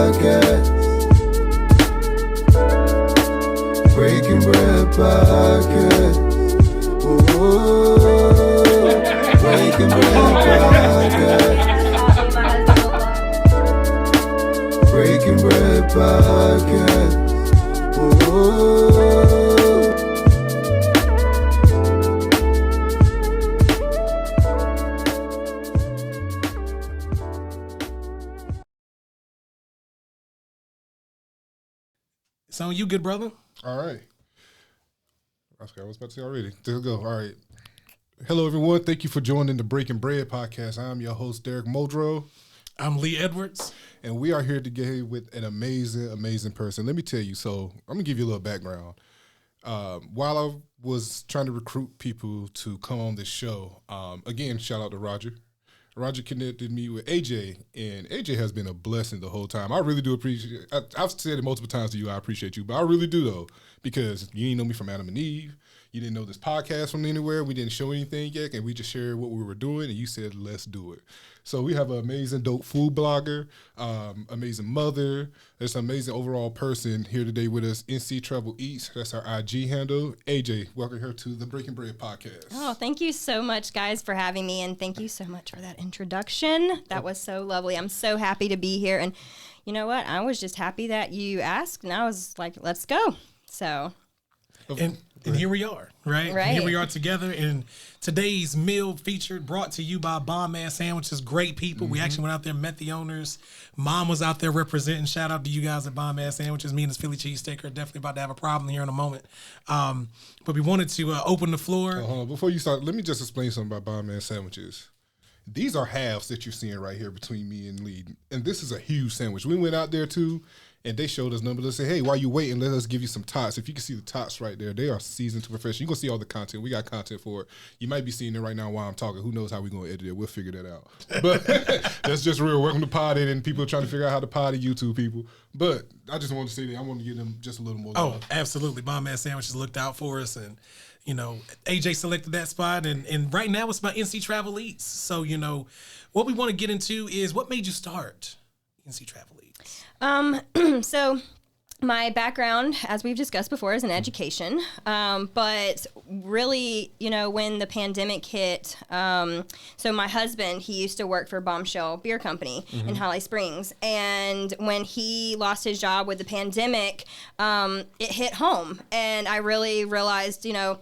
Podcast. Breaking Bread Podcast. Ooh, Breaking Bread Podcast. Breaking Bread Podcast. Ooh. It's on you, good brother. All right. I forgot what I was about to say already. There we go. All right. Hello, everyone. Thank you for joining the Breaking Bread podcast. I'm your host, Derek Muldrow. I'm Lee Edwards. And we are here today with an amazing person. Let me tell you. So I'm going to give you a little background. While I was trying to recruit people to come on this show, again, shout out to Roger. Roger connected me with AJ, and AJ has been a blessing the whole time. I really do appreciate it. I've said it multiple times to you, I appreciate you, but I really do, though, because you didn't know me from Adam and Eve. You didn't know this podcast from anywhere. We didn't show anything yet, and we just shared what we were doing, and you said, let's do it. So we have an amazing dope food blogger, amazing mother. There's an amazing overall person here today with us, NC Travel Eats. That's our IG handle. AJ, welcome here to the Breaking Bread podcast. Oh, thank you so much, guys, for having me, and thank you so much for that introduction. That was so lovely. I'm so happy to be here, and you know what? I was just happy that you asked, and I was like, let's go. So... And here we are, right? Right. Here we are together, and today's meal featured, brought to you by Bomb Ass Sandwiches. Great people. We actually went out there and met the owners. Mom was out there representing. Shout out to you guys at Bomb Ass Sandwiches. Me and this Philly cheesesteak are definitely about to have a problem here in a moment. But we wanted to open the floor. Before you start, let me just explain something about Bomb Man Sandwiches. These are halves that you're seeing right here between me and Lee. And this is a huge sandwich. We went out there too, and they showed us numbers. They said, hey, while you waiting, let us give you some tots. If you can see the tots right there, they are seasoned to perfection. You're going to see all the content. We got content for it. You might be seeing it right now while I'm talking. Who knows how we're going to edit it. We'll figure that out. But that's just real. Welcome to podding, and people are trying to figure out how to pod and YouTube people. But I just wanted to say that I want to give them just a little more love. Oh, absolutely. Bomb Ass Sandwiches looked out for us, and you know, AJ selected that spot, and right now it's about NC Travel Eats. So, you know, what we want to get into is what made you start NC Travel Eats? So my background, as we've discussed before, is in education. But really, you know, when the pandemic hit, so my husband, he used to work for Bombshell Beer Company in Holly Springs. And when he lost his job with the pandemic, it hit home. And I really realized, you know,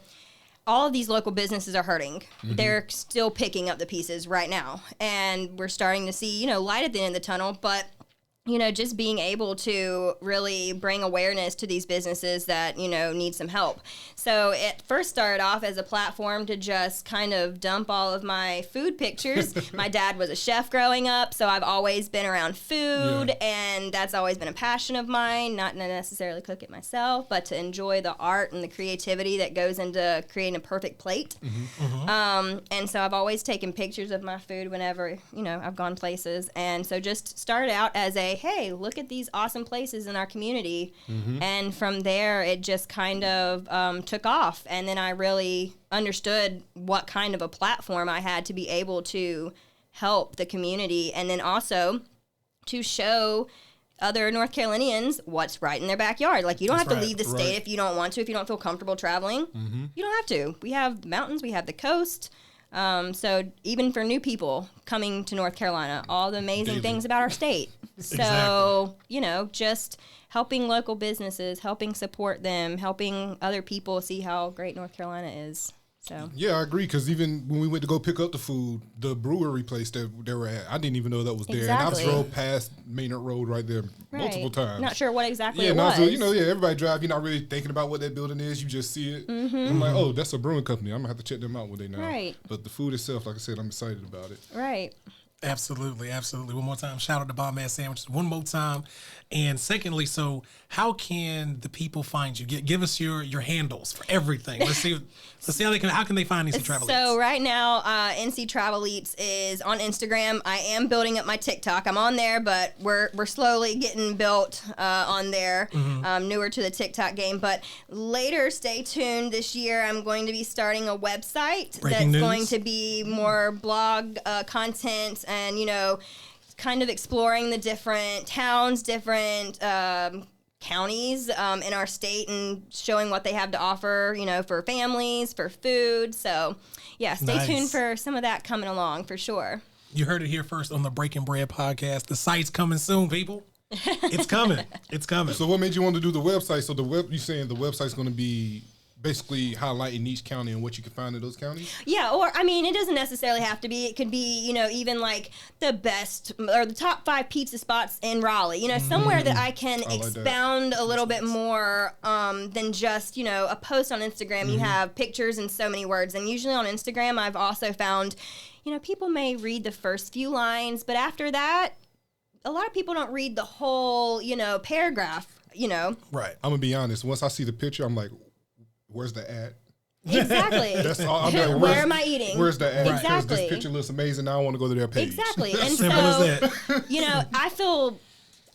all of these local businesses are hurting. They're still picking up the pieces right now. And we're starting to see, you know, light at the end of the tunnel. But you know, just being able to really bring awareness to these businesses that, you know, need some help. So it first started off as a platform to just kind of dump all of my food pictures. My dad was a chef growing up, so I've always been around food, and that's always been a passion of mine, not to necessarily cook it myself, but to enjoy the art and the creativity that goes into creating a perfect plate. And so I've always taken pictures of my food whenever, you know, I've gone places. And so just started out as a, hey, look at these awesome places in our community. And from there, it just kind of took off. And then I really understood what kind of a platform I had to be able to help the community. And then also to show other North Carolinians what's right in their backyard. Like, you don't have to leave the state if you don't want to, if you don't feel comfortable traveling. You don't have to. We have mountains, we have the coast. So even for new people coming to North Carolina, all the amazing things about our state. So, you know, just helping local businesses, helping support them, helping other people see how great North Carolina is. So yeah, I agree, because even when we went to go pick up the food, the brewery place that they were at, I didn't even know that was there. Exactly. And I drove past Maynard Road right there multiple times. Not sure what exactly it was. was. You know, everybody drive. You're not really thinking about what that building is. You just see it. And I'm like, oh, that's a brewing company. I'm going to have to check them out one day now. Right. But the food itself, like I said, I'm excited about it. Right. Absolutely, absolutely. One more time, shout out to Bomb Ass Sandwiches. One more time. And secondly, so how can the people find you? Give us your handles for everything. Let's see how can they find NC Travel Eats? So right now, NC Travel Eats is on Instagram. I am building up my TikTok. I'm on there, but we're slowly getting built on there. Newer to the TikTok game, but later, stay tuned. This year, I'm going to be starting a website Breaking news. going to be more blog content and, you know, kind of exploring the different towns, different counties in our state, and showing what they have to offer, for families, for food. So, yeah, stay tuned for some of that coming along for sure. You heard it here first on the Breaking Bread podcast. The site's coming soon, people. It's coming. It's coming. So what made you want to do the website? So you saying the website's going to be basically highlighting each county and what you can find in those counties? Yeah, or it doesn't necessarily have to be. It could be, even like the best or the top 5 pizza spots in Raleigh. Somewhere that I can expound a little bit more than just, a post on Instagram. You have pictures and so many words. And usually on Instagram, I've also found, people may read the first few lines, but after that, a lot of people don't read the whole, paragraph, Right. I'm going to be honest. Once I see the picture, I'm like, where's the ad? Exactly. That's all. I'm like, where am I eating? Where's the ad? Exactly. Because this picture looks amazing. Now I want to go to their page. Exactly. And Simple as so, I feel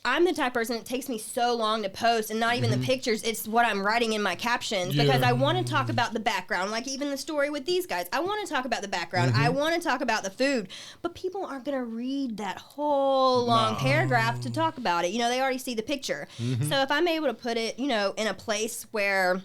I'm the type of person, it takes me so long to post, and not even the pictures, it's what I'm writing in my captions, because I want to talk about the background, like even the story with these guys. I want to talk about the background. I want to talk about the food, but people aren't going to read that whole long paragraph to talk about it. They already see the picture. So if I'm able to put it, in a place where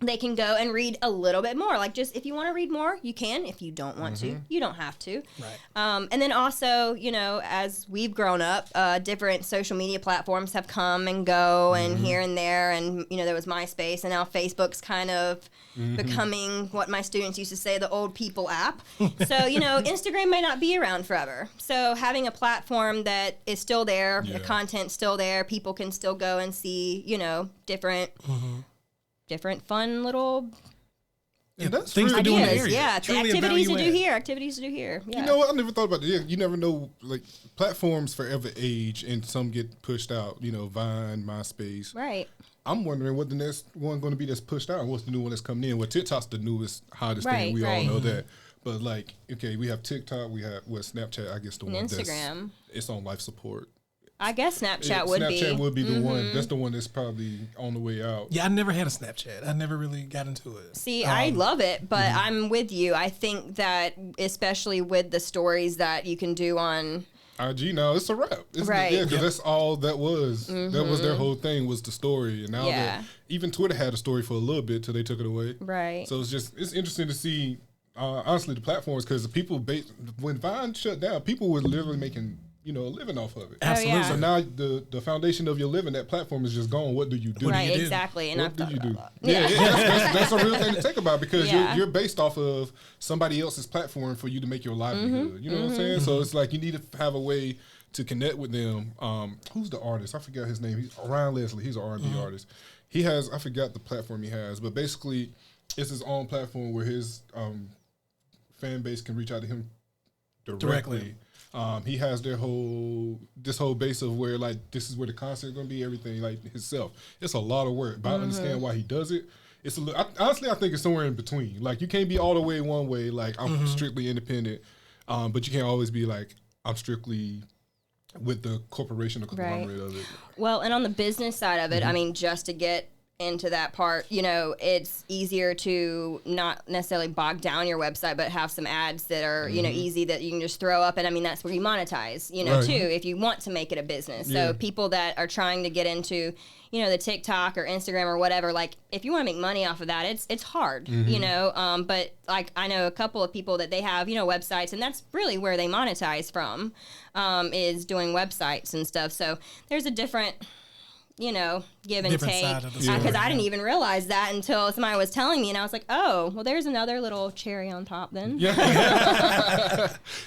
they can go and read a little bit more. Like, just if you want to read more, you can. If you don't want to, you don't have to. Right. And then also, as we've grown up, different social media platforms have come and go, and here and there. And, there was MySpace, and now Facebook's kind of becoming what my students used to say, the old people app. So, Instagram may not be around forever. So having a platform that is still there, the content's still there, people can still go and see, different fun little That's things to do in the ideas. area. Yeah, Truly a activities to value do add. here, activities to do here. Yeah. You know what? I never thought about that. Yeah, you never know. Like, platforms forever age, and some get pushed out. Vine, MySpace. Right. I'm wondering what the next one going to be that's pushed out, and what's the new one that's coming in. Well, TikTok's the newest, hottest thing. We all know that. But we have TikTok. We have Snapchat. I guess the And one Instagram. It's on life support. I guess Snapchat would be. Snapchat would be the one. That's the one that's probably on the way out. Yeah, I never had a Snapchat. I never really got into it. See, I love it, but I'm with you. I think that, especially with the stories that you can do on IG now, it's a wrap. Right. Yeah, because that's all that was. That was their whole thing, was the story. And now that even Twitter had a story for a little bit till they took it away. Right. So it's interesting to see, honestly, the platforms, because the people, when Vine shut down, people were literally making a living off of it. Absolutely. yeah. So now the foundation of your living, that platform is just gone. What do you do? Right, do? exactly. And What I've do thought you about do? that. Yeah, that's a real thing to think about, because Yeah. you're based off of somebody else's platform for you to make your livelihood. You know what I'm saying? So it's like you need to have a way to connect with them. Who's the artist? I forgot his name. He's Ryan Leslie. He's an R&B artist. He has, I forgot the platform he has, but basically it's his own platform where his fan base can reach out to him directly. He has this whole base of where, like, this is where the concert's gonna be, everything, like, himself. It's a lot of work, but I understand why he does it. It's honestly, I think it's somewhere in between. Like, you can't be all the way one way, like, I'm strictly independent, but you can't always be like, I'm strictly with the corporation or conglomerate of it. Well, and on the business side of it, I mean, just to get into that part, it's easier to not necessarily bog down your website, but have some ads that are, easy, that you can just throw up. And I mean, that's where you monetize, Right. too, if you want to make it a business. So people that are trying to get into, the TikTok or Instagram or whatever, like, if you want to make money off of that, it's hard, but like, I know a couple of people that they have, websites, and that's really where they monetize from, is doing websites and stuff. So there's a different, give and Different take, side of the story, because I didn't yeah. even realize that until somebody was telling me, and I was like, oh, well, there's another little cherry on top then. Yeah,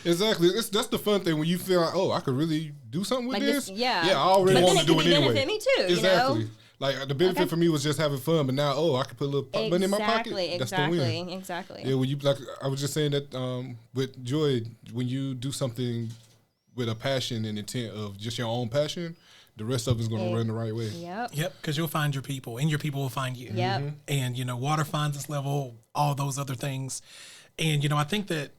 exactly. That's the fun thing, when you feel like, oh, I could really do something with Like this. this- yeah. I already But want then to it do could it anyway. benefit me too, Exactly. Like, the benefit for me was just having fun, but now, I could put a little money in my pocket. That's the win. Exactly. Yeah, when you, like, I was just saying that with Joy, when you do something with a passion and intent of just your own passion, the rest of it's going to run the right way. Yep. Yep, because you'll find your people, and your people will find you. Yep. And, water finds its level, all those other things. And, I think that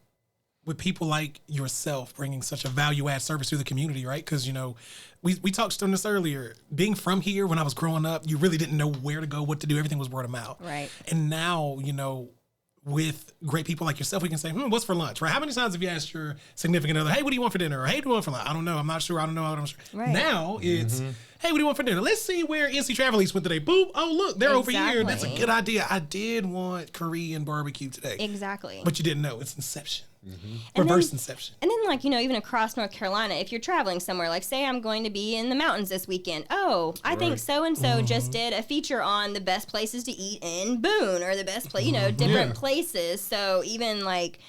with people like yourself bringing such a value-add service to the community, right? Because, we touched on this earlier. Being from here, when I was growing up, you really didn't know where to go, what to do. Everything was word of mouth. Right. And now, with great people like yourself, we can say, what's for lunch, right? How many times have you asked your significant other, hey, what do you want for dinner? Or hey, what do you want for lunch? I don't know. I'm not sure. I don't know. I'm sure. Right. Now it's, hey, what do you want for dinner? Let's see where NC Travel Eats went today. Boop. Oh, look, they're over here. That's a good idea. I did want Korean barbecue today. Exactly. But you didn't know. It's Inception. Reverse Inception. And then, like, even across North Carolina, if you're traveling somewhere, like, say I'm going to be in the mountains this weekend. Oh, I think so-and-so just did a feature on the best places to eat in Boone, or the best place, different places. So even, like,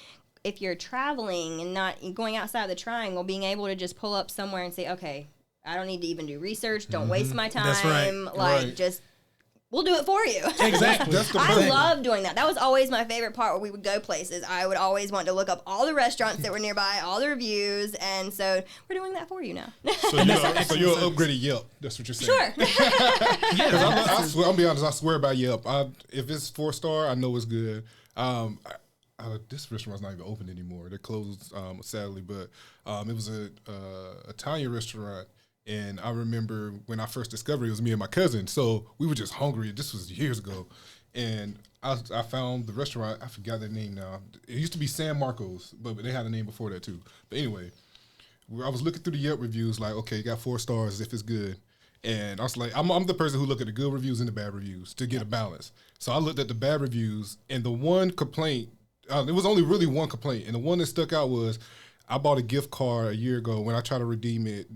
if you're traveling and not going outside the triangle, being able to just pull up somewhere and say, okay, I don't need to even do research. Don't waste my time. That's right. Like, just... We'll do it for you. Exactly. I love doing that. That was always my favorite part where we would go places. I would always want to look up all the restaurants that were nearby, all the reviews, and so we're doing that for you now. So you'll upgrade Yelp. That's what you're saying. Sure. I'll be honest. I swear by Yelp. If it's 4-star, I know it's good. This restaurant's not even open anymore. They're closed, sadly. But it was a Italian restaurant. And I remember when I first discovered it was me and my cousin. So we were just hungry. This was years ago. And I found the restaurant. I forgot their name now. It used to be San Marcos, but they had a name before that too. But anyway, I was looking through the Yelp reviews like, okay, got 4 stars if it's good. And I was like, I'm the person who look at the good reviews and the bad reviews to get a balance. So I looked at the bad reviews, and the one complaint, it was only really one complaint. And the one that stuck out was, I bought a gift card a year ago. When I tried to redeem it,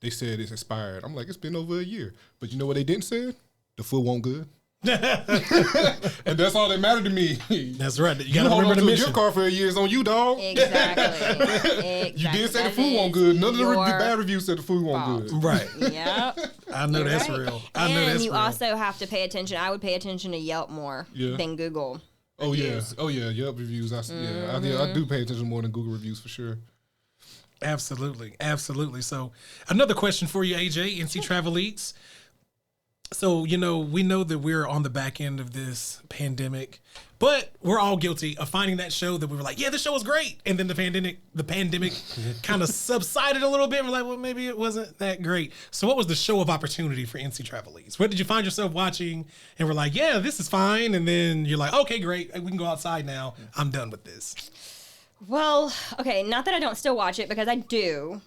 they said it's expired. I'm like, it's been over a year. But you know what they didn't say? The food won't good. And that's all that mattered to me. That's right. You got to to hold remember on the to a mission. gift card for a year. It's on you, dog. Exactly. You did say the food won't good. None of the bad reviews said the food won't good. Right. Yep. I know that's real. I know that's you real. also have to pay attention. I would pay attention to Yelp more than Google. Reviews. Oh yeah. Yelp reviews. I do pay attention more than Google reviews for sure. Absolutely. So another question for you, AJ, NC Travel Eats. So, we know that we're on the back end of this pandemic, but we're all guilty of finding that show that we were like, yeah, this show was great. And then the pandemic kind of subsided a little bit. We're like, well, maybe it wasn't that great. So what was the show of opportunity for NC Travel Eats? What did you find yourself watching and we're like, yeah, this is fine. And then you're like, okay, great. We can go outside now. I'm done with this. Well, okay, not that I don't still watch it, because I do.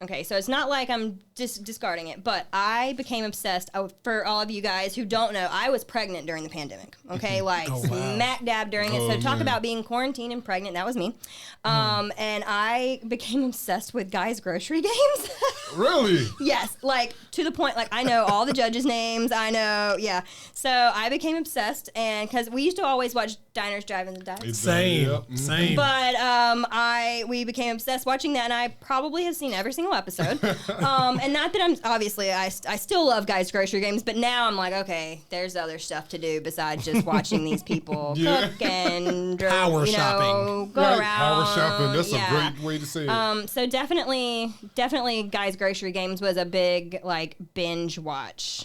Okay, so it's not like I'm just discarding it, but I became obsessed. For all of you guys who don't know, I was pregnant during the pandemic. Okay, like smack dab during it. So talk about being quarantined and pregnant. That was me. And I became obsessed with Guys Grocery Games. Really? Yes, like to the point, like I know all the judges' names. I know, yeah. So I became obsessed, and because we used to always watch Diners, Drive-Ins, and Dives. Same. But we became obsessed watching that, and I probably have seen every single episode. And not that I'm obviously I still love Guys Grocery Games, but now I'm like, okay, there's other stuff to do besides just watching these people cook and power shopping. Go around. Power shopping. That's a great way to say it. So definitely Guys Grocery Games was a big like binge watch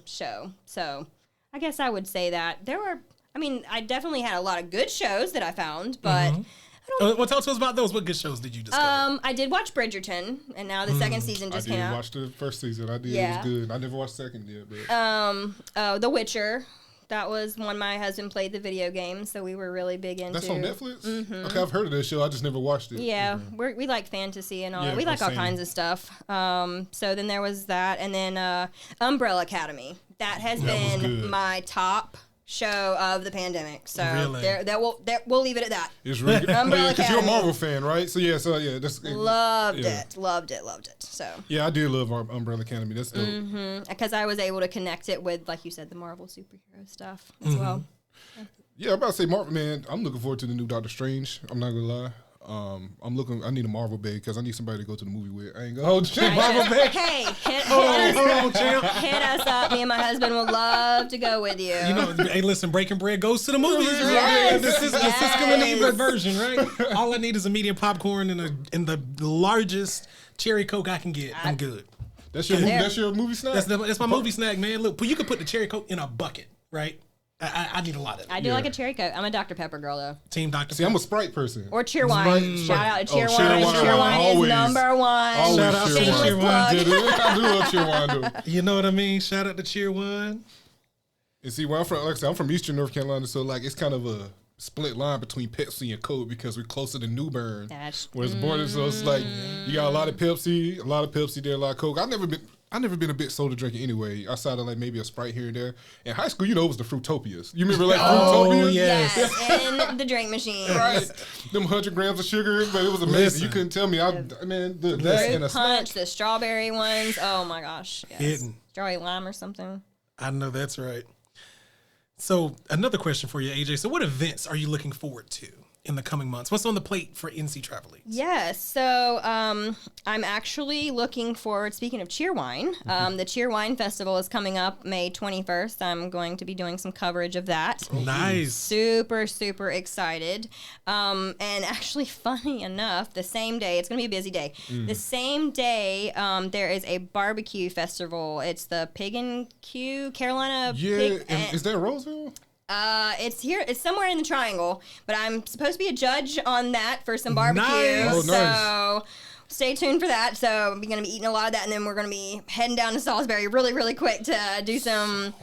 show. So I guess I would say that I definitely had a lot of good shows that I found, but Well, tell us about those. What good shows did you discover? I did watch Bridgerton, and now the second season just came out. I did watch the first season. I did. It was good. I never watched the second yet. But. The Witcher. That was one my husband played the video game, so we were really big into. That's on Netflix? Okay, I've heard of this show. I just never watched it. Yeah, we like fantasy and all that. We like all kinds of stuff. So then there was that, and then Umbrella Academy. That has been my top show of the pandemic. So we'll leave it at that. It's really good. Umbrella Because you're a Academy. Marvel fan, right? So that's Loved it. So yeah, I do love Umbrella Academy. That's dope. because I was able to connect it with, like you said, the Marvel superhero stuff as well. Yeah, I'm about to say Marvel, man. I'm looking forward to the new Doctor Strange. I'm not gonna lie. I need a Marvel babe because I need somebody to go to the movie with. I ain't gonna hold you. Marvel babe. Hey, hit us up. Me and my husband would love to go with you. Hey, listen, Breaking Bread goes to the movies. Right? Yes, This is the yes. Siskel and Ebert version, right? All I need is a medium popcorn and the largest cherry Coke I can get. I'm good. That's your movie snack? That's my movie snack, man. Look, you could put the cherry Coke in a bucket, right? I need a lot of it. I do like a cherry Coke. I'm a Dr. Pepper girl, though. Team Dr. See, I'm a Sprite person. Or cheer wine. Sprite. Shout out to cheer Cheer wine. wine. Cheer wine is Always. number one. Always Shout out to cheer Cheer wine. Wine. I do love cheer wine, though. You know what I mean? Shout out to Cheer One. And see, where I'm from, like I said, I'm from Eastern North Carolina, so like it's kind of a split line between Pepsi and Coke because we're closer to New Bern. That's Whereas border, so it's like you got a lot of Pepsi there, a lot of Coke. I never been a bit soda drinker anyway, outside of like maybe a Sprite here and there. In high school, it was the Fruitopias. You remember like Fruitopias? yes. yes, in the drink machine. Right. Them 100 grams of sugar, but it was amazing. Listen. You couldn't tell me. That and a Punch, snack. the strawberry ones. Oh my gosh. Yes. Hidden. Strawberry lime or something. I know that's right. So another question for you, AJ. So what events are you looking forward to in the coming months? What's on the plate for NC Travel Leagues? Yes, so I'm actually looking forward, speaking of Cheerwine, the Cheerwine Festival is coming up May 21st. I'm going to be doing some coverage of that. Nice. Super, super excited. And actually, funny enough, the same day, it's going to be a busy day. The same day, there is a barbecue festival. It's the Pig and Q, Carolina Pig. Is that Roseville? It's here. It's somewhere in the Triangle, but I'm supposed to be a judge on that for some barbecue. Nice. Oh, So stay tuned for that. So we're going to be eating a lot of that, and then we're going to be heading down to Salisbury really, really quick to do some.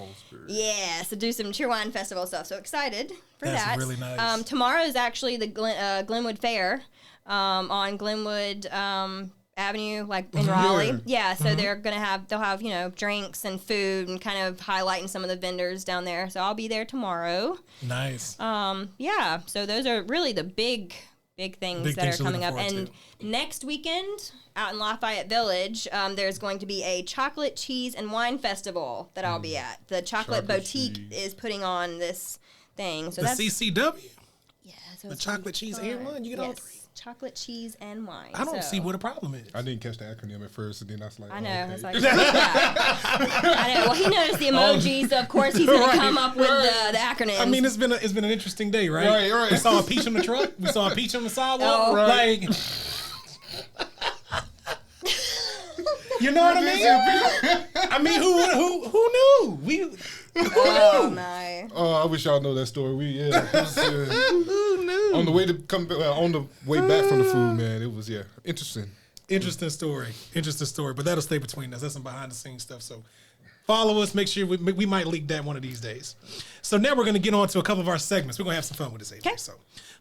Yeah, so do some Cheerwine Festival stuff. So excited for That's that. really nice. Tomorrow is actually the Glenwood Fair on Glenwood Avenue, like in Raleigh. Yeah, so they'll have drinks and food and kind of highlighting some of the vendors down there. So I'll be there tomorrow. Nice. Yeah, so those are really the big things Big that things are you're coming up. looking And forward next weekend out in Lafayette Village, there's going to be a chocolate, cheese, and wine festival that I'll be at. The Chocolate Boutique is putting on this thing. So The that's CCW? yeah, so The it's gonna chocolate, be cheese, fun. and wine? You get all Yes, three? chocolate, cheese, and wine. I don't So- see what a problem is. I didn't catch the acronym at first, and then I was like, I know. okay. It's like, yeah. I know. Well, he knows the emojis. So of course, he's going to come up with the acronyms. I mean, it's been an interesting day, right? Right. We saw a peach on the truck. We saw a peach on the sidewalk. Oh. Like, you know what I mean? I mean, who knew? oh my. Oh, I wish y'all know that story. Who knew? On the way back from the food, man. It was interesting. Interesting story. But that'll stay between us. That's some behind the scenes stuff. So follow us. Make sure we might leak that one of these days. So now we're going to get on to a couple of our segments. We're going to have some fun with this, AJ. Okay. So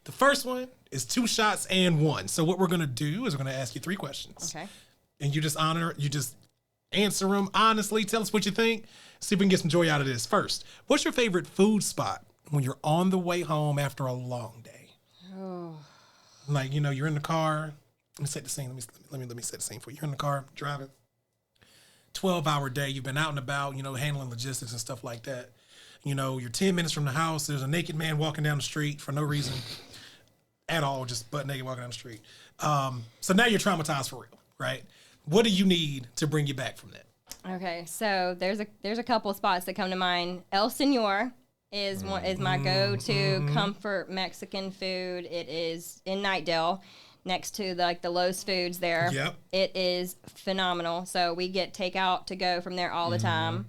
the first one is 2 shots and 1. So what we're going to do is we're going to ask you 3 questions. Okay. And you just answer them honestly. Tell us what you think. See if we can get some joy out of this. First, what's your favorite food spot when you're on the way home after a long day? Oh. Like, you're in the car. Let me set the scene. Let me set the scene for you. You're in the car driving. 12-hour day. You've been out and about, handling logistics and stuff like that. You're 10 minutes from the house. There's a naked man walking down the street for no reason at all, just butt naked walking down the street. So now you're traumatized for real, right? What do you need to bring you back from that? Okay, so there's a couple spots that come to mind. El Señor is my go-to comfort Mexican food. It is in Nightdale, next to the Lowe's Foods there. Yep. It is phenomenal. So we get takeout to go from there all the time.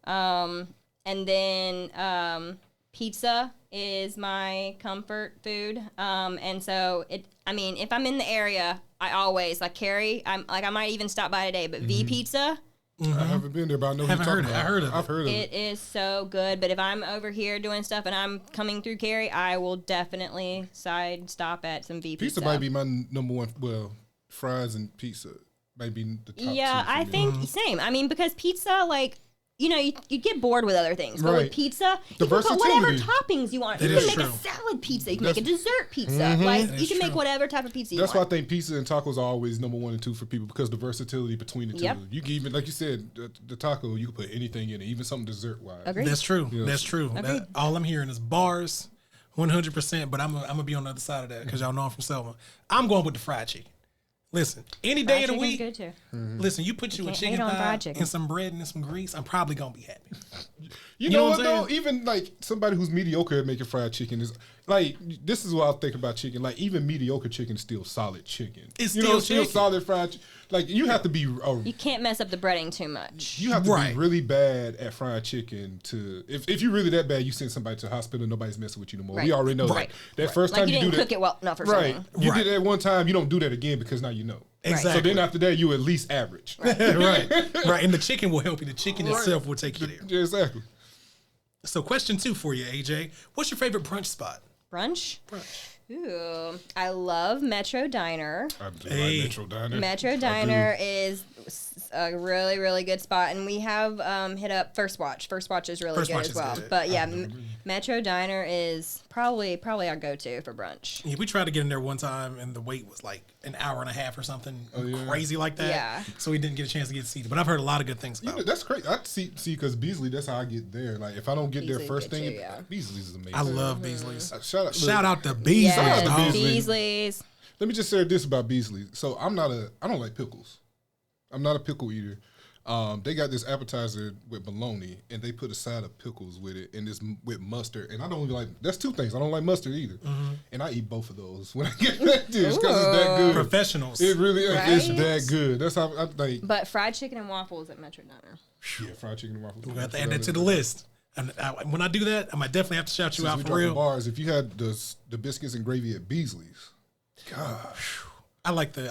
And then pizza is my comfort food. And so if I'm in the area, I always Carrie. I might even stop by today, but V Pizza. I haven't been there, but I know what you're talking about. I heard of it. I've heard of It is so good, but if I'm over here doing stuff and I'm coming through Cary, I will definitely stop at some V Pizza might be my number one. Well, fries and pizza might be the top 2. Yeah, for I me. think same. Because pizza, you get bored with other things. But Right. with pizza, The you can put whatever versatility. toppings you want. That You is can make true. a salad pizza. You can That's- make a dessert pizza. That You is can make true. whatever type of pizza you That's why I want. think pizza and tacos are always number 1 and 2 for people, because the versatility between the two. Yep. You can even, like you said, the taco, you can put anything in it, even something dessert wise. Agreed. That's true. Yes. That's true. Agreed. All I'm hearing is bars, 100%. But I'm gonna be on the other side of that because y'all know I'm from Selma. I'm going with the fried chicken. Listen, any day of the Chicken's week. good too. Listen, you put you a can't chicken hate on thigh fried chicken. and some bread and some grease. I'm probably gonna be happy. You know know what what I'm though? Even somebody who's mediocre at making fried chicken is this is what I think about chicken. Even mediocre chicken is still solid chicken. It's still still chicken. solid fried. You have to be You can't mess up the breading too much. you have to Right. be really bad at fried chicken to if you're really that bad, you send somebody to the hospital. Nobody's messing with you no more. Right. We already know Right. that first Like time you you didn't do that. cook it well enough or Right. something. You Right. did that one time, you don't do that again because now you know. Exactly. So then after that, you at least average. right. Right. And the chicken will help you. The chicken itself will take you there. Yeah, exactly. So question 2 for you, AJ. What's your favorite brunch spot? Brunch? Brunch. Ooh, I love Metro Diner. I do Hey. like Metro Diner. Metro I do. Diner is a really, really good spot, and we have hit up First Watch. First Watch is really First good Watch as is well. good. But yeah, Metro Diner is probably our go-to for brunch. Yeah, we tried to get in there one time, and the wait was like an hour and a half or something yeah. crazy like that. Yeah. So we didn't get a chance to get seated. But I've heard a lot of good things You about know, it. that's great. I see because Beasley. That's how I get there. Like if I don't get there Beasley first gets thing, you, yeah. Beasley's is amazing. I love Beasley's. Shout out, Shout out to Beasley's, Shout out to dog. Beasley. Beasley's. Let me just say this about Beasley. So I don't like pickles. I'm not a pickle eater. They got this appetizer with bologna, and they put a side of pickles with it, and this with mustard. And I don't even like. That's two things. I don't like mustard either, and I eat both of those when I get that dish because it's that good. Professionals. It really is. It's Right? that good. That's how I like. But fried chicken and waffles at Metro Diner. Yeah, fried chicken and waffles. We have to add that to the list. And when I do that, I might definitely have to shout you Since out we for dropping real. bars, if you had the biscuits and gravy at Beasley's, gosh, I like the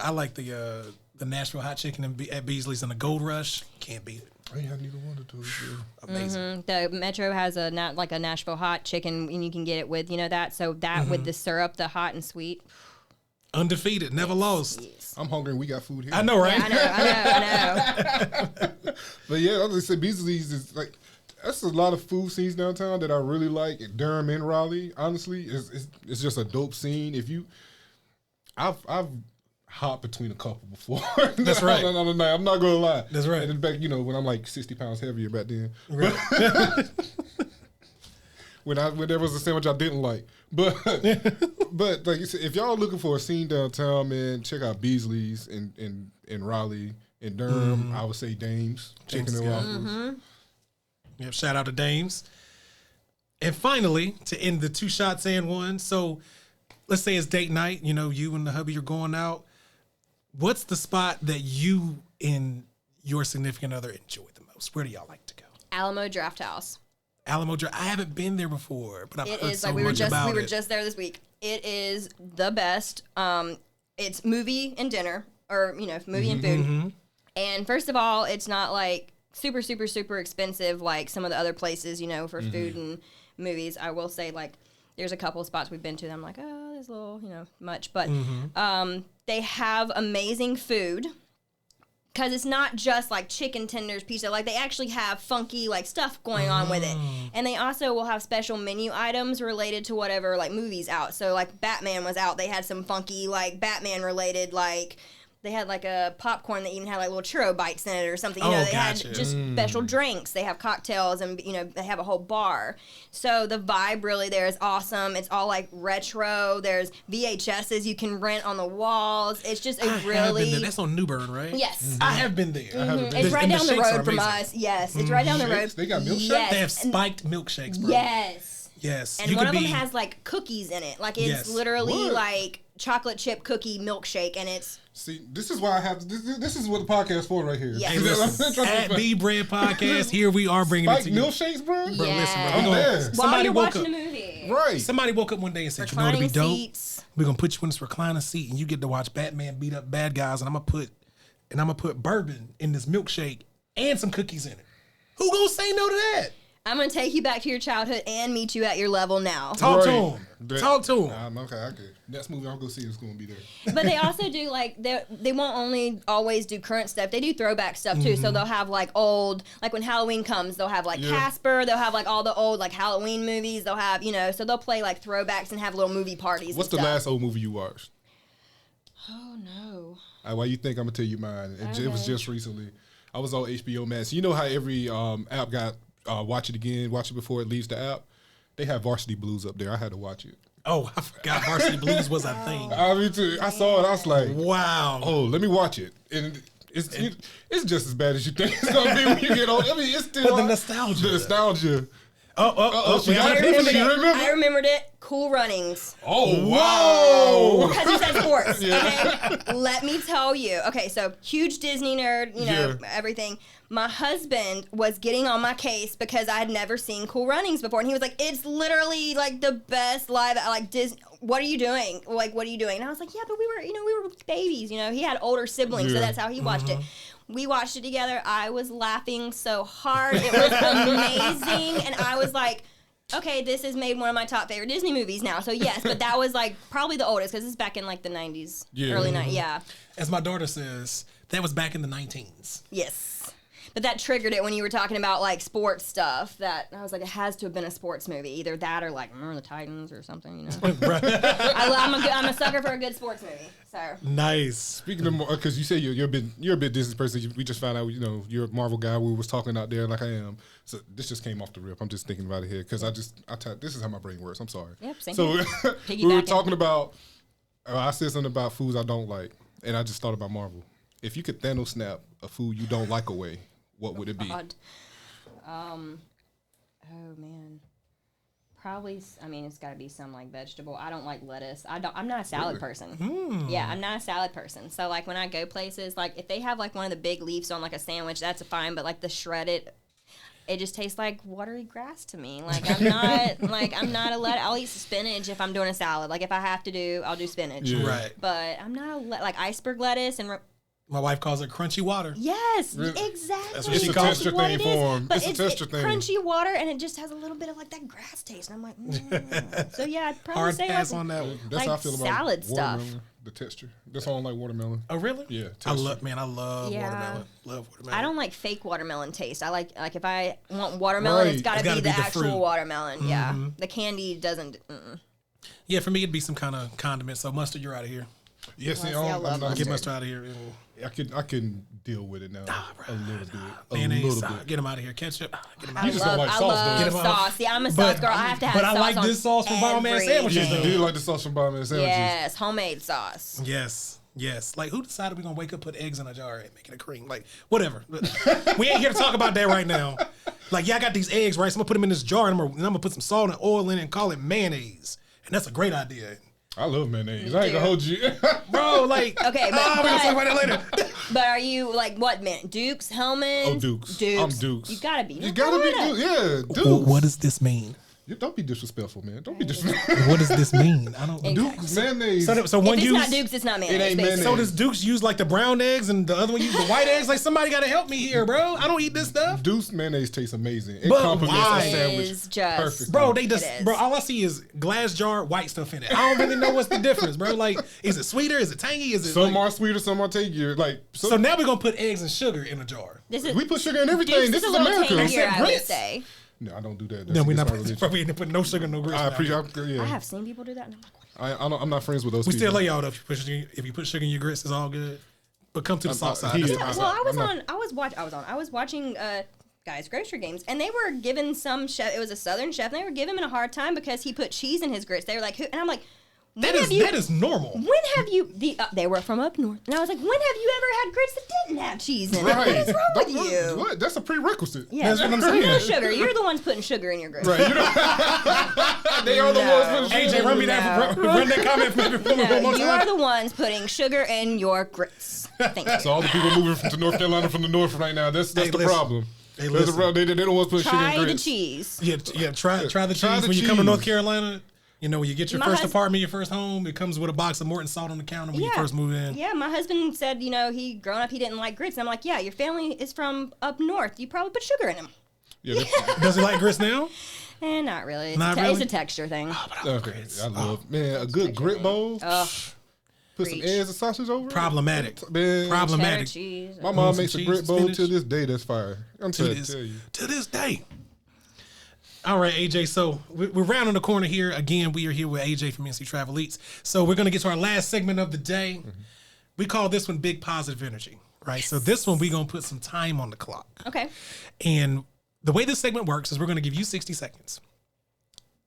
Nashville hot chicken at Beasley's and the Gold Rush. Can't beat it. I ain't had neither one of those. Yeah. Amazing. The Metro has a Nashville hot chicken, and you can get it with that. So that with the syrup, the hot and sweet. Undefeated, never lost. I'm hungry and we got food here. I know, right? I know. But yeah, I was say Beasley's is like that's a lot of food scenes downtown that I really like in Durham and Raleigh. Honestly, it's just a dope scene. If you, I've hopped between a couple before. That's right. I'm not gonna lie. That's right. And in fact, when I'm like 60 pounds heavier back then. Right. When there was a sandwich I didn't like. But like you said, if y'all looking for a scene downtown, man, check out Beasley's in Raleigh. In Durham, I would say Dames. Chicken and yeah. waffles. Yep, shout out to Dames. And finally, to end the 2 shots and one. So let's say it's date night. You and the hubby are going out. What's the spot that you and your significant other enjoy the most? Where do y'all like to go? Alamo Draft House. Alamo Drive. I haven't been there before, but I've It heard is so like we much about were it. just there this week. It is the best. It's movie and dinner, or movie and food. And first of all, it's not like super, super, super expensive like some of the other places, for food and movies. I will say, like, there's a couple of spots we've been to that I'm like, oh, there's a little, much. But they have amazing food because it's not just like chicken tenders, pizza. Like, they actually have funky, like, stuff going on with it. And they also will have special menu items related to whatever, like, movies out. So, like, Batman was out. They had some funky, like, Batman-related, like... They had like a popcorn that even had like little churro bites in it or something. They gotcha. had just special drinks. They have cocktails and they have a whole bar. So the vibe really there is awesome. It's all like retro. There's VHSs you can rent on the walls. It's just a I have been really there. That's on New Bern, right? Yes. I have been there. It's right And down the shakes are road from amazing. us. Yes, it's right down the road. Shakes? They got milkshakes? Yes. They have spiked milkshakes, bro. Yes. Yes. And You one could of them be- has like cookies in it. Like it's Yes. literally What? like chocolate chip cookie milkshake, and it's See, this is why I have this is what the podcast for right here. Yes. Hey, listen, at B Bread Podcast, here we are bringing Spike it to you. milkshakes, bro. Bro, listen, bro. Yes. we I'm gonna- there. while Somebody you're woke watching up. a movie. Right. Somebody woke up one day and said, "You know what'd be Reclining dope? seats. We're gonna put you in this recliner seat, and you get to watch Batman beat up bad guys, and I'm gonna put bourbon in this milkshake and some cookies in it. Who gonna say no to that? I'm gonna take you back to your childhood and meet you at your level now. Talk to Right. him. That- Talk to him. Okay, okay. Next movie I'll go see is going to be there. But they also do like they won't only always do current stuff. They do throwback stuff too. So they'll have like old, like when Halloween comes, they'll have like Casper. They'll have like all the old like Halloween movies. They'll have so they'll play like throwbacks and have little movie parties. What's and the stuff. last old movie you watched? Oh no. Why you think I'm gonna tell you mine? It was just recently. I was on HBO Max. You know how every app got watch it again, watch it before it leaves the app. They have Varsity Blues up there. I had to watch it. Oh, I forgot Varsity Blues was a thing. I mean, too, I saw it. I was like, Wow. oh, let me watch it. And it's just as bad as you think it's gonna be when you get old. I mean, it's still But the nostalgia. The nostalgia. Oh, she we got got it. an epiphany. You remember? I remembered it. Cool Runnings. Oh, wow. Because you said sports. Okay. Let me tell you. Okay, so huge Disney nerd, everything. My husband was getting on my case because I had never seen Cool Runnings before. And he was like, it's literally like the best live, like Disney. What are you doing? Like, what are you doing? And I was like, yeah, but we were babies. He had older siblings, so that's how he watched it. We watched it together. I was laughing so hard. It was amazing. And I was like, okay, this has made one of my top favorite Disney movies now. So yes, but that was like probably the oldest because it's back in like the 90s, early 90s. Yeah. As my daughter says, that was back in the 19s. Yes. But that triggered it when you were talking about like sports stuff. That I was like, it has to have been a sports movie, either that or like Remember the Titans or something. You know, I'm a sucker for a good sports movie. So Nice. Speaking of more, because you say you're a bit Disney person. We just found out, you're a Marvel guy. We was talking out there like I am. So this just came off the rip. I'm just thinking about it here because this is how my brain works. I'm sorry. Yep, same So here. we were talking about. I said something about foods I don't like, and I just thought about Marvel. If you could Thanos snap a food you don't like away, what would it be? God. Oh man. Probably. I mean, it's got to be some like vegetable. I don't like lettuce. I'm not a salad person. Yeah, I'm not a salad person. So like when I go places, like if they have like one of the big leaves on like a sandwich, that's fine. But like the shredded, it just tastes like watery grass to me. Like I'm not a lettuce. I'll eat spinach if I'm doing a salad. Like if I have to do, I'll do spinach. Yeah. Right. But I'm not like iceberg lettuce and. My wife calls it crunchy water. Yes, Really? exactly. That's what It's she a calls texture what thing it for is, him. but It's a texture thing. Crunchy water, and it just has a little bit of like that grass taste. And I'm like, so yeah, I'd probably Hard say pass like, on that one. That's how I like feel about salad watermelon. stuff. The texture. That's why I don't like watermelon. Oh, really? Yeah, I texture. love Yeah. watermelon. Love watermelon. I don't like fake watermelon taste. I like if I want watermelon, Right. it's got It's to gotta be be the the actual fruit. watermelon. Yeah, the candy doesn't. Yeah, for me, it'd be some kind of condiment. So mustard, you're out of here. Yeah, see, Well, see, I love I'm not, Get mustard out of here. I can deal with it now a little bit. Mayonnaise, get them out of here. Ketchup, get them out I of just here. don't love, like I sauce, love though. Get 'em out. sauce. Yeah, I'm a sauce girl. I have to have but sauce I like on this sauce from Bomb Man every- sandwiches, Yeah, though. do you like the sauce from Bomb Man sandwiches? Yes, homemade sauce. Yes. Like, who decided we're going to wake up, put eggs in a jar and make it a cream? Like, whatever. We ain't here to talk about that right now. Like, yeah, I got these eggs, right? So I'm going to put them in this jar and I'm going to put some salt and oil in it and call it mayonnaise. And that's a great idea. I love mayonnaise. I ain't do. gonna hold you. Bro, like, Okay, but, we're going to talk about that later. but are you like what man? Dukes, Hellman's? Oh, Dukes. I'm Dukes. You gotta be. You gotta be Dukes. Yeah, Dukes. What does this mean? Don't be disrespectful, man. Don't be disrespectful. What does this mean? I don't. Dukes mayonnaise. So If one it's use. not Dukes, it's not mayonnaise. It ain't basically. mayonnaise. So does Dukes use like the brown eggs and the other one use the white eggs? Like somebody got to help me here, bro. I don't eat this stuff. Dukes mayonnaise tastes amazing. It But complements why? a sandwich Is just- perfectly. Bro, they It just is. bro. All I see is glass jar, white stuff in it. I don't really know what's the difference, bro. Like, is it sweeter? Is it tangy? Is it? Some like- are sweeter, some are tangier. Like So now we're gonna put eggs and sugar in a jar. This is we put sugar in everything. Dukes This is is a little America. tangier, I would grits? say. No, I don't do that. No, we're not. my religion. We didn't put no sugar, no grits. I down appreciate. here. Yeah, I have seen people do that, and I'm like, I'm not friends with those We people. still love y'all though. If you put sugar in your grits, it's all good. But come to the soft side. he- That's Yeah, the well, soft side. I was watching guys grocery games, and they were giving some chef. It was a Southern chef, and they were giving him a hard time because he put cheese in his grits. They were like, "Who?" And I'm like, That is normal. When have you? They were from up north, and I was like, when have you ever had grits that didn't have cheese in it? Right. What is wrong with Don't- you? What? That's a prerequisite. Yeah, That's what I'm no saying. sugar. You're the ones putting sugar in your grits. Right. You know, they are the No. ones putting AJ, run me that. Run that comment for me one No, more you time. are the ones putting sugar in your grits. Thank you. So all the people moving to North Carolina from the north right now, that's Hey, the listen. problem. Hey, That's the listen. problem. They don't want to put sugar Try in the grits. cheese. Yeah. Try the cheese Try the when you come to North cheese. Carolina. You know, when you get your My first hus- apartment, your first home, it comes with a box of Morton salt on the counter when you first move in. Yeah, my husband said, he growing up he didn't like grits. And I'm like, yeah, your family is from up north. You probably put sugar in them. Yeah, that's- Does he like grits now? Not really. It's, Not it's really? a texture thing. okay. I love a good grit bowl. Ugh. Put some preach. eggs and sausage over it. Problematic. Man, Cheddar Problematic. cheese. my mom some makes a cheese, grit bowl spinach. to this day. That's fire. I'm To trying this, to tell you. to this day. All right, AJ. So we're rounding the corner here. Again, we are here with AJ from NC Travel Eats. So we're going to get to our last segment of the day. We call this one Big Positive Energy, right? So this one, we're going to put some time on the clock. Okay. And the way this segment works is we're going to give you 60 seconds.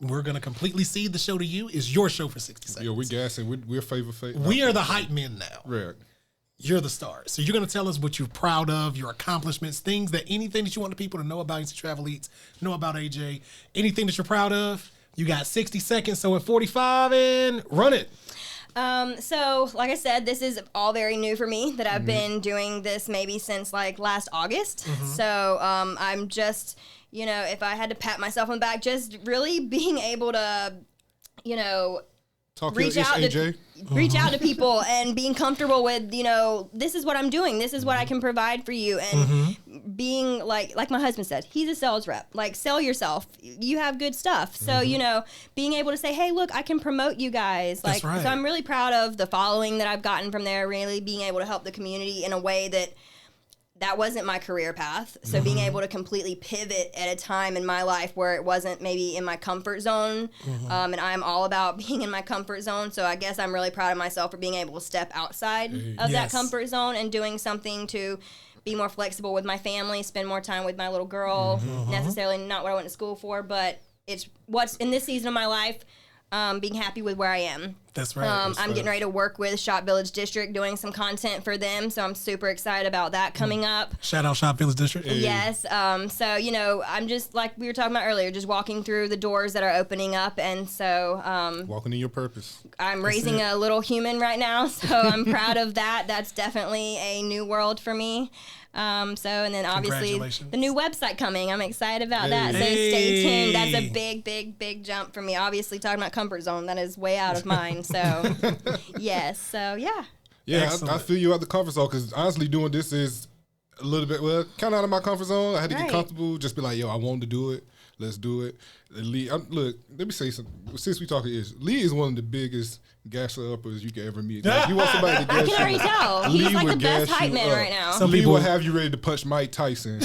We're going to completely cede the show to you. It's your show for 60 seconds. Yo, we gassing. We're favor. We are the hype men now. Right. You're the star. So you're going to tell us what you're proud of, your accomplishments, anything that you want the people to know about NC Travel Eats, know about AJ, anything that you're proud of. You got 60 seconds. So at 45 and run it. So like I said, this is all very new for me that I've been doing this maybe since like last August. So I'm just, if I had to pat myself on the back, just really being able to, Talk reach your ish, out AJ. to reach out to people and being comfortable with, this is what I'm doing, this is what I can provide for you, and being like my husband said, he's a sales rep. Like, sell yourself. You have good stuff. So being able to say, hey, look, I can promote you guys. Like, That's right. so I'm really proud of the following that I've gotten from there. Really being able to help the community in a way that wasn't my career path. So being able to completely pivot at a time in my life where it wasn't maybe in my comfort zone. And I'm all about being in my comfort zone. So I guess I'm really proud of myself for being able to step outside of that comfort zone and doing something to be more flexible with my family, spend more time with my little girl. Necessarily not what I went to school for, but it's what's in this season of my life, being happy with where I am. That's right. I'm getting ready to work with Shop Village District, doing some content for them, so I'm super excited about that coming up. Shout out Shop Village District. Yes. So, I'm just, like we were talking about earlier, just walking through the doors that are opening up, and so Walking in your purpose. I'm raising a little human right now, so I'm proud of that. That's definitely a new world for me. And then obviously Congratulations. the new website coming. I'm excited about that. So stay tuned. That's a big, big, big jump for me. Obviously, talking about comfort zone, that is way out of mine. So yes. So yeah. Yeah, I feel you out the comfort zone, because honestly, doing this is a little bit, kind of out of my comfort zone. I had to get comfortable, just be like, yo, I wanted to do it. Let's do it. Lee, look, let me say something. Since we talking Lee is one of the biggest gasser uppers you can ever meet. Like, you want somebody to gas I can already tell. He's Lee like the would best gas hype you man up. right now. Some Lee people will have you ready to punch Mike Tyson.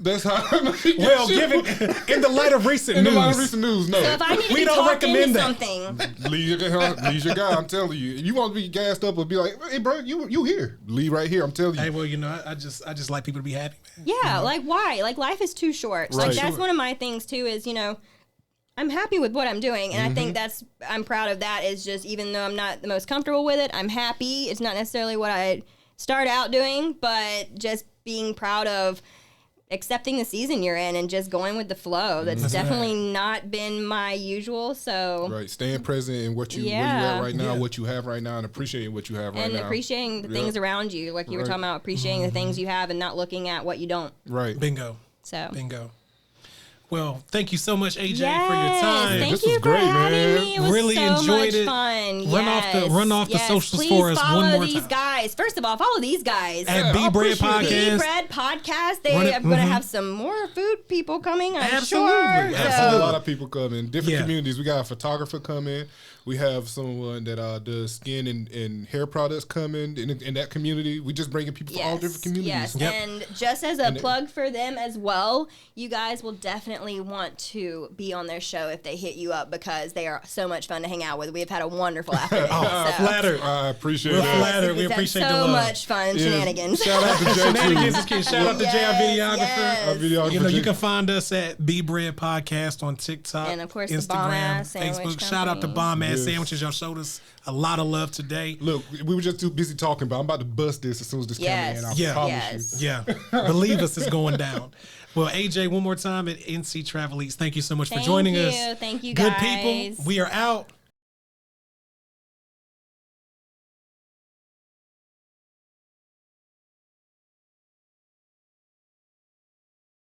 That's how. Well, given in the light of recent in news, the line of recent news, no. So if I need to We be don't talked into recommend that. something, Lee's your guy. I'm telling you. You want to be gassed up or be like, hey, bro, you here? Lee right here. I'm telling you. hey, well, I just like people to be happy, man. yeah, like why? Like, life is too short. Right. Like, that's Sure. one of my things too. Is I'm happy with what I'm doing, and I think I'm proud of that. Is just, even though I'm not the most comfortable with it, I'm happy. It's not necessarily what I started out doing, but just being proud of accepting the season you're in and just going with the flow. That's definitely not been my usual. So Right, staying present in where you Yeah. at right now, Yeah. what you have right now, and appreciating what you have right and now. appreciating the things around you, like you were Right. talking about, appreciating the things you have and not looking at what you don't. Right. Bingo. So Bingo. Well, thank you so much, AJ, yes, for your time. thank This you was for great, having man. me. It was Really so enjoyed much it. fun. Run off the socials Please for us follow one more these time. guys. First of all, follow these guys. At B Bread appreciate that. Bee Podcast. Bread Podcast. They Run it- are going to have some more food people coming, I'm Absolutely. sure. Absolutely. A lot So, of people coming, different Yeah. communities. We got a photographer coming. We have someone that does skin and hair products coming in that community. We just bringing people from all different communities. Yes, Yep. and just as a And plug for them as well, you guys will definitely want to be on their show if they hit you up, because they are so much fun to hang out with. We have had a wonderful afternoon. Flattered. I appreciate We're that. flattered. We we've had appreciate so the love. much fun shenanigans. Shout out to Jay Shenanigans too. is kid. Shout out to Jay, our Yes, videographer. yes. Our videographer. You can find us at B Bread Podcast on TikTok, And, of course, the Instagram, Bomb Ass Sandwich Facebook. Shout out to Company. Bomb Ass Yes. Sandwiches. Y'all showed us a lot of love today. Look, we were just too busy talking, but I'm about to bust this as soon as this Yes. camera in. I Yeah. promise Yes. you. Yeah, believe us, it's going down. Well, AJ, one more time at NC Travel Eats. Thank you so much for Thank joining you. us. Thank you, Good guys. people. We are out.